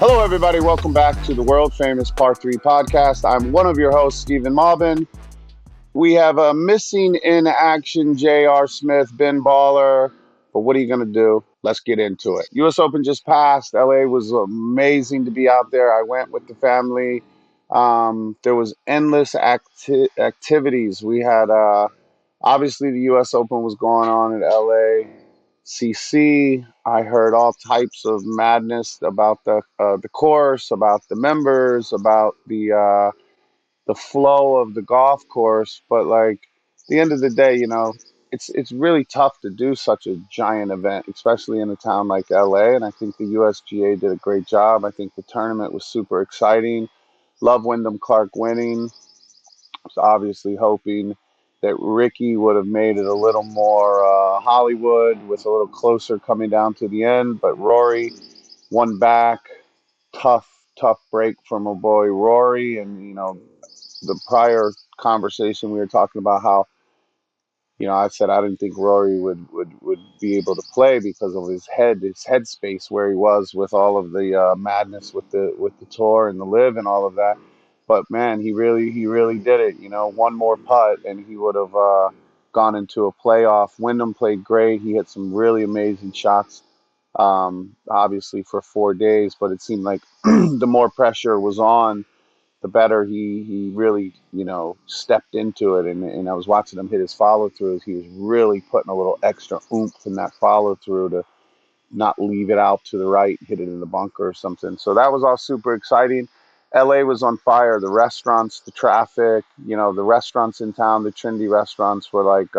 Hello, everybody. Welcome back to the world famous Part 3 podcast. I'm one of your hosts, Stephen Malbon. We have a missing in action J.R. Smith, Ben Baller. But what are you going to do? Let's get into it. U.S. Open just passed. L.A. was amazing to be out there. I went with the family. There was endless activities. We had, obviously, the U.S. Open was going on in L.A. CC. I heard all types of madness about the course, about the members, about the flow of the golf course. But like at the end of the day, it's really tough to do such a giant event, especially in a town like LA. And I think the USGA did a great job. I think the tournament was super exciting. Love Wyndham Clark winning. I was obviously hoping that Ricky would have made it a little more Hollywood with a little closer coming down to the end. But Rory won back. Tough break from a boy Rory. And, the prior conversation we were talking about how, I said I didn't think Rory would be able to play because of his headspace where he was with all of the madness with the tour and the live and all of that. But man, he really did it. One more putt and he would have gone into a playoff. Wyndham played great. He had some really amazing shots, obviously for 4 days. But it seemed like the more pressure was on, the better he really, stepped into it. And I was watching him hit his follow throughs. He was really putting a little extra oomph in that follow through to not leave it out to the right, hit it in the bunker or something. So that was all super exciting. LA was on fire. The restaurants, the traffic, the restaurants in town, the trendy restaurants were like,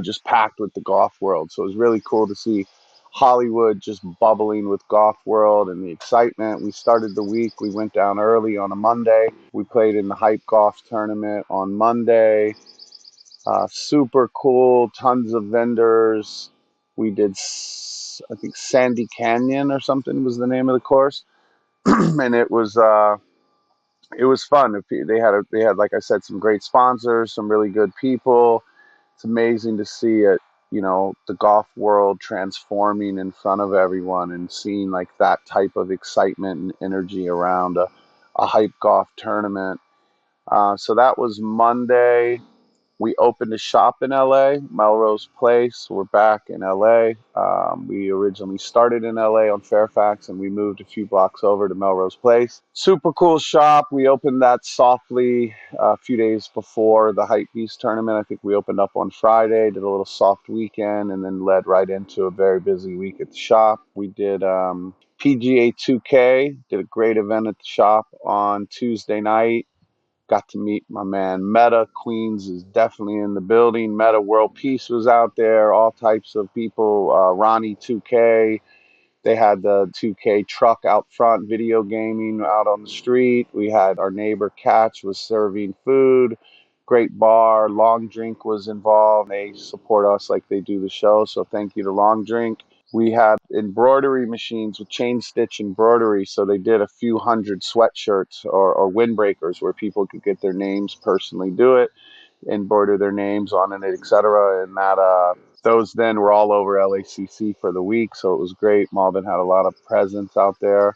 just packed with the golf world. So it was really cool to see Hollywood just bubbling with golf world and the excitement. We started the week. We went down early on a Monday. We played in the HypeGolf Tournament on Monday. Super cool. Tons of vendors. We did, I think, Sandy Canyon or something was the name of the course, and it was fun. They had, like I said, some great sponsors, some really good people. It's amazing to see it, the golf world transforming in front of everyone and seeing like that type of excitement and energy around a hype golf tournament. So that was Monday. We opened a shop in LA, Melrose Place. We're back in LA. We originally started in LA on Fairfax and we moved a few blocks over to Melrose Place. Super cool shop. We opened that softly a few days before the Hype Beast tournament. I think we opened up on Friday, did a little soft weekend, and then led right into a very busy week at the shop. We did PGA2K, did a great event at the shop on Tuesday night. Got to meet my man Meta. Queens is definitely in the building. Meta World Peace was out there. All types of people. Ronnie 2K. They had the 2K truck out front, video gaming out on the street. We had our neighbor Catch was serving food. Great bar. Long Drink was involved. They support us like they do the show. So thank you to Long Drink. We had embroidery machines with chain stitch embroidery. So they did a few hundred sweatshirts or windbreakers where people could get their names personally, do it, embroider their names on it, etc. And those then were all over LACC for the week. So it was great. Malbon had a lot of presence out there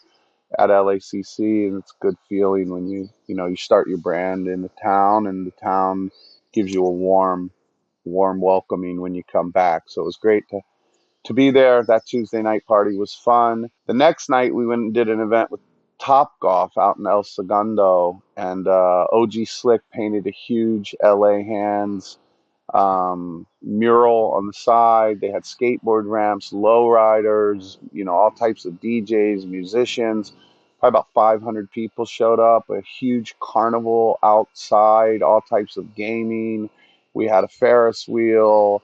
at LACC, and it's a good feeling when you start your brand in the town and the town gives you a warm welcoming when you come back. So it was great to be there. That Tuesday night party was fun. The next night we went and did an event with Top Golf out in El Segundo, and OG Slick painted a huge LA Hands mural on the side. They had skateboard ramps, low riders, all types of DJs, musicians. Probably about 500 people showed up. A huge carnival outside, all types of gaming. We had a Ferris wheel.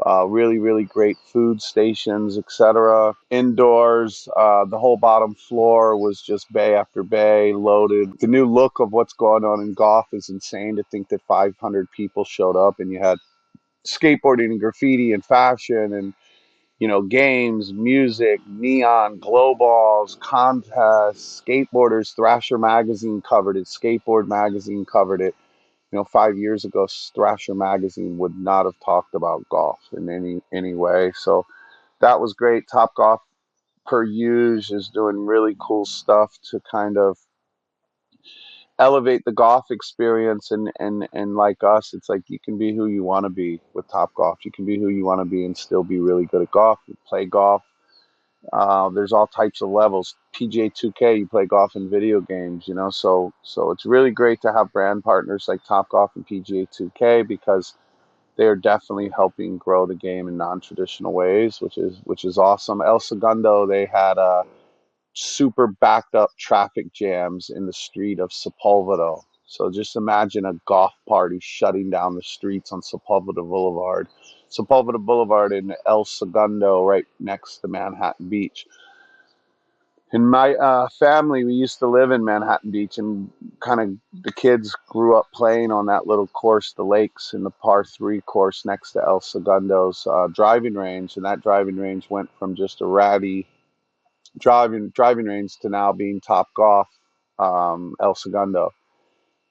Really great food stations, etc. Indoors, the whole bottom floor was just bay after bay, loaded. The new look of what's going on in golf is insane. To think that 500 people showed up, and you had skateboarding and graffiti and fashion and games, music, neon, glow balls, contests, skateboarders. Thrasher magazine covered it. Skateboard magazine covered it. 5 years ago, Thrasher magazine would not have talked about golf in any way. So that was great. Top Golf per use is doing really cool stuff to kind of elevate the golf experience. And like us, it's like you can be who you want to be with Top Golf. You can be who you want to be and still be really good at golf. You play golf. There's all types of levels. PGA2K, you play golf in video games, so it's really great to have brand partners like Top Golf and PGA2K, because they're definitely helping grow the game in non-traditional ways, which is awesome. El Segundo, they had super backed up traffic jams in the street of Sepulveda. So just imagine a golf party shutting down the streets on Sepulveda Boulevard. Sepulveda Boulevard in El Segundo, right next to Manhattan Beach. In my family, we used to live in Manhattan Beach, and kind of the kids grew up playing on that little course, the Lakes, in the par 3 course next to El Segundo's driving range. And that driving range went from just a ratty driving range to now being Top Golf, El Segundo.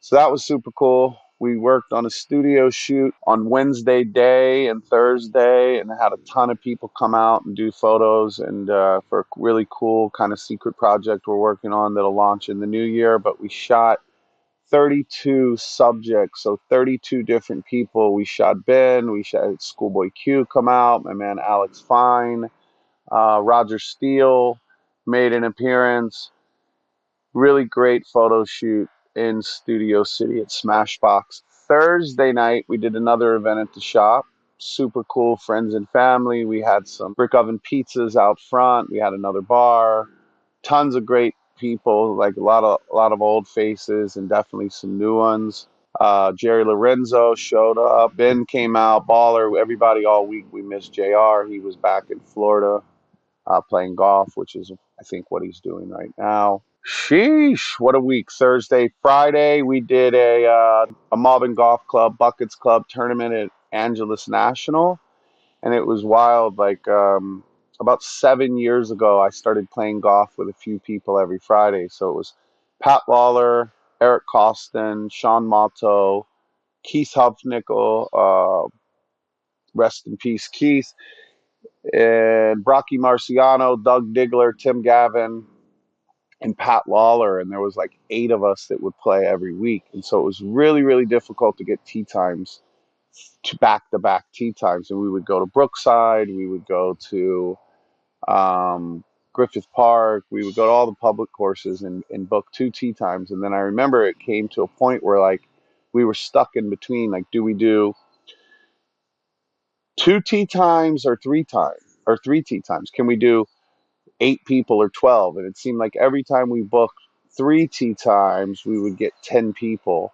So that was super cool. We worked on a studio shoot on Wednesday day and Thursday, and had a ton of people come out and do photos, and for a really cool kind of secret project we're working on that'll launch in the new year. But we shot 32 subjects, so 32 different people. We shot Ben, we shot Schoolboy Q come out, my man Alex Fine, Roger Steele made an appearance. Really great photo shoot in Studio City at Smashbox. Thursday night, we did another event at the shop. Super cool, friends and family. We had some brick oven pizzas out front. We had another bar. Tons of great people, like a lot of old faces and definitely some new ones. Jerry Lorenzo showed up. Ben came out. Baller. Everybody all week. We missed JR. He was back in Florida playing golf, which is, I think, what he's doing right now. Sheesh, what a week. Thursday, Friday, we did a Malbon Golf Club, Buckets Club tournament at Angeles National. And it was wild. Like, about 7 years ago, I started playing golf with a few people every Friday. So it was Pat Lawler, Eric Costin, Sean Motto, Keith Huffnickel, rest in peace, Keith, and Brocky Marciano, Doug Diggler, Tim Gavin, and Pat Lawler. And there was like 8 of us that would play every week. And so it was really, really difficult to get tee times, to back-to-back tee times. And we would go to Brookside, we would go to Griffith Park, we would go to all the public courses and book 2 tee times. And then I remember it came to a point where, like, we were stuck in between, like, do we do 2 tee times or 3 tee times? Can we do 8 people or 12? And it seemed like every time we booked 3 tee times, we would get 10 people.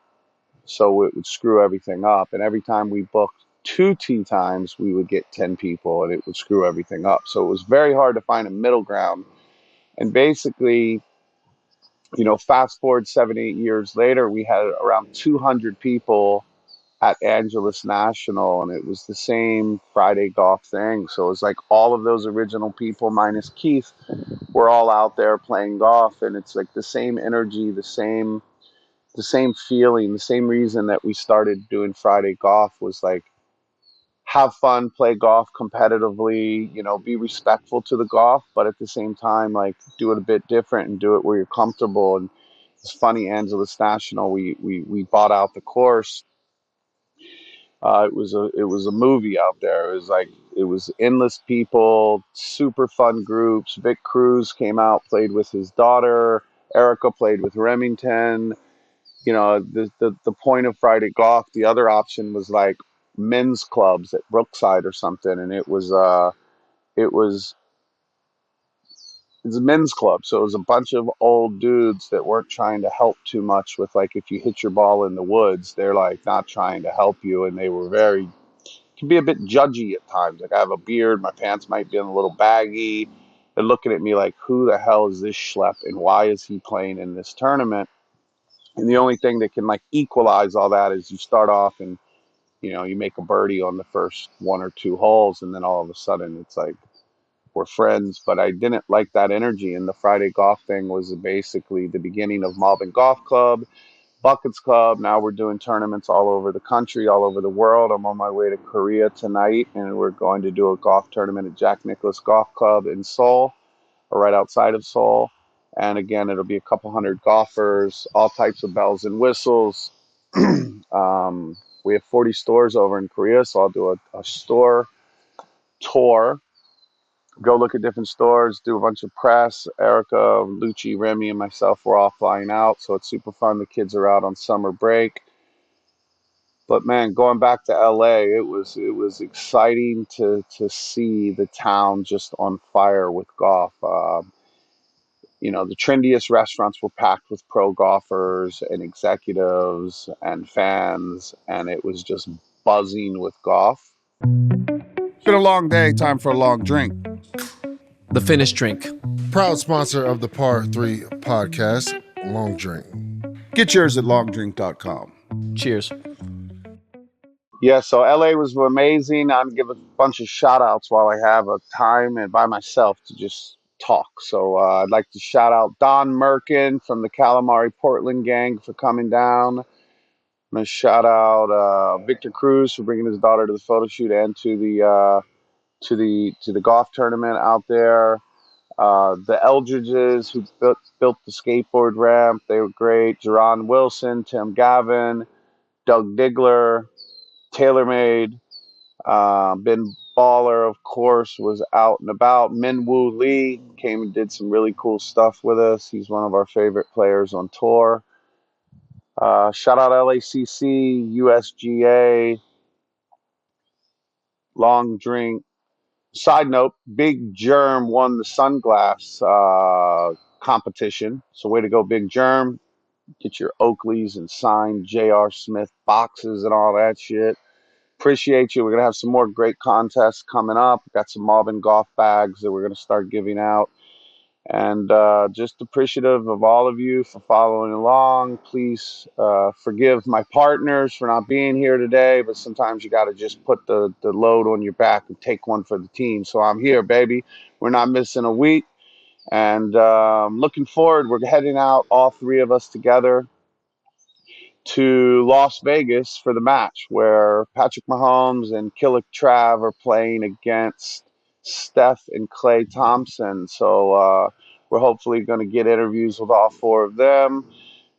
So it would screw everything up. And every time we booked 2 tee times, we would get 10 people, and it would screw everything up. So it was very hard to find a middle ground. And basically, fast forward 7, 8 years later, we had around 200 people at Angeles National, and it was the same Friday golf thing. So it was like all of those original people minus Keith were all out there playing golf, and it's like the same energy, the same feeling. The same reason that we started doing Friday golf was like, have fun, play golf competitively, be respectful to the golf, but at the same time, like, do it a bit different and do it where you're comfortable. And it's funny, Angeles National, we bought out the course. It was a movie out there. It was endless people, super fun groups. Vic Cruz came out, played with his daughter. Erica played with Remington. The point of Friday golf, the other option was like men's clubs at Brookside or something, and it's a men's club, so it was a bunch of old dudes that weren't trying to help too much with, like, if you hit your ball in the woods, they're like not trying to help you, and they were can be a bit judgy at times. Like, I have a beard, my pants might be a little baggy. They're looking at me like, who the hell is this schlep, and why is he playing in this tournament? And the only thing that can, like, equalize all that is you start off and you make a birdie on the first 1 or 2 holes, and then all of a sudden it's like we're friends. But I didn't like that energy, and the Friday golf thing was basically the beginning of Malbon Golf Club, Buckets Club. Now we're doing tournaments all over the country, all over the world. I'm on my way to Korea tonight, and we're going to do a golf tournament at Jack Nicklaus Golf Club in Seoul. or right outside of Seoul. And again, it'll be a couple hundred golfers, all types of bells and whistles. We have 40 stores over in Korea, so I'll do a store tour, go look at different stores, do a bunch of press. Erica, Lucci, Remy, and myself were all flying out, so it's super fun. The kids are out on summer break. But man, going back to LA, it was exciting to see the town just on fire with golf. The trendiest restaurants were packed with pro golfers and executives and fans, and it was just buzzing with golf. Been a long day, time for a long drink. The finished drink. Proud sponsor of the Par 3 podcast, Long Drink. Get yours at longdrink.com. Cheers. Yeah, so LA was amazing. I'm going to give a bunch of shout outs while I have a time and by myself to just talk. So I'd like to shout out Don Merkin from the Calamari Portland gang for coming down. I'm going to shout out Victor Cruz for bringing his daughter to the photo shoot and to the golf tournament out there. The Eldridges who built the skateboard ramp, they were great. Jerron Wilson, Tim Gavin, Doug Diggler, TaylorMade, Ben Baller, of course, was out and about. Min Woo Lee came and did some really cool stuff with us. He's one of our favorite players on tour. Shout out LACC, USGA, Long Drink. Side note, Big Germ won the sunglass competition. So way to go, Big Germ. Get your Oakleys and signed J.R. Smith boxes and all that shit. Appreciate you. We're going to have some more great contests coming up. We've got some Malbon Golf bags that we're going to start giving out. And just appreciative of all of you for following along. Please forgive my partners for not being here today, but sometimes you got to just put the load on your back and take one for the team. So I'm here, baby. We're not missing a week. And looking forward, we're heading out, all three of us together, to Las Vegas for the match where Patrick Mahomes and Killick Trav are playing against Steph and Klay Thompson. So we're hopefully going to get interviews with all four of them.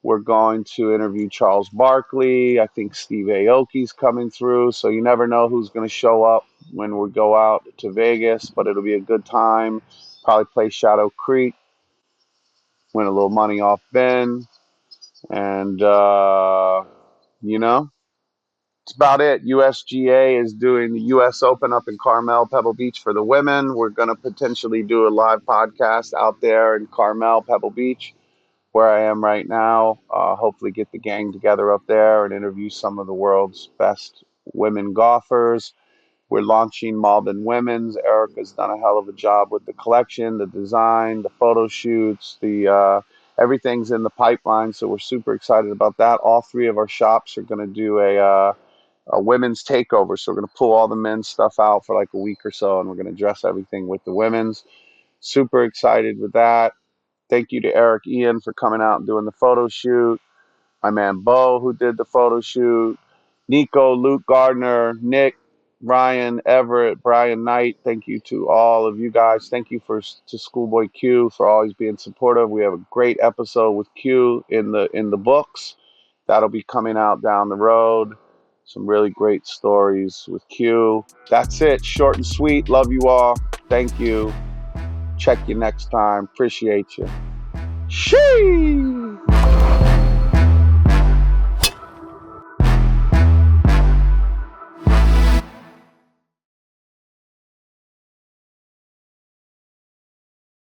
We're going to interview Charles Barkley. I think Steve Aoki's coming through. So you never know who's going to show up when we go out to Vegas, but it'll be a good time. Probably play Shadow Creek, win a little money off Ben. And, it's about it. USGA is doing the US Open up in Carmel, Pebble Beach for the women. We're going to potentially do a live podcast out there in Carmel, Pebble Beach, where I am right now. Hopefully get the gang together up there and interview some of the world's best women golfers. We're launching Malbon Women's. Erica's done a hell of a job with the collection, the design, the photo shoots, everything's in the pipeline, so we're super excited about that. All three of our shops are going to do a women's takeover, so we're going to pull all the men's stuff out for like a week or so, and we're going to dress everything with the women's. Super excited with that. Thank you to Eric Ian for coming out and doing the photo shoot. My man Bo, who did the photo shoot. Nico, Luke Gardner, Nick, Ryan, Everett, Brian Knight. Thank you to all of you guys. Thank you to Schoolboy Q for always being supportive. We have a great episode with Q in the books. That'll be coming out down the road. Some really great stories with Q. That's it. Short and sweet. Love you all. Thank you. Check you next time. Appreciate you. Sheesh.